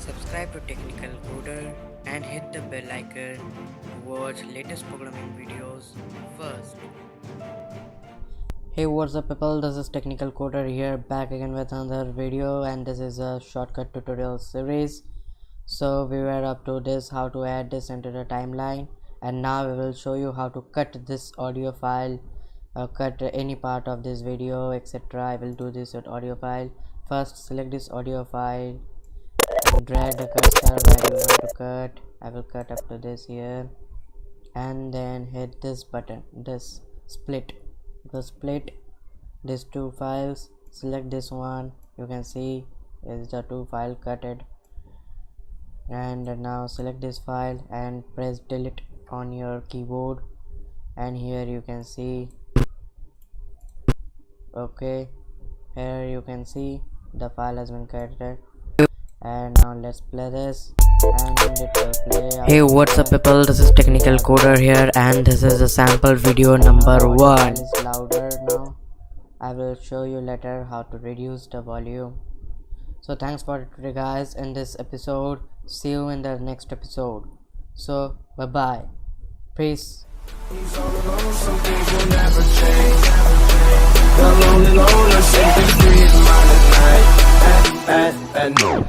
Subscribe to Technical Coder and hit the bell icon to watch latest programming videos first. Hey, what's up people, this is Technical Coder here, back again with another video, and this is a shortcut tutorial series. So we were up to this, how to add this into the timeline, and now we will show you how to cut this audio file, cut any part of this video, etc. I will do this with audio file. First select this audio file, drag the cursor where you want to cut. I will cut up to this here, and then hit this button, this split, these two files. Select this one, you can see is the two file cutted, and now select this file and press delete on your keyboard, and here you can see, okay, here you can see the file has been cutted. And now let's play this, and it will play. Hey, what's up people, this is Technical Coder here, and this is a sample video number 1. Is louder now. I will show you later how to reduce the volume. So thanks for today guys in this episode. See you in the next episode. So bye bye, peace. He's all alone, some things will never change. The lonely loner, simply breathe mine at night. And no.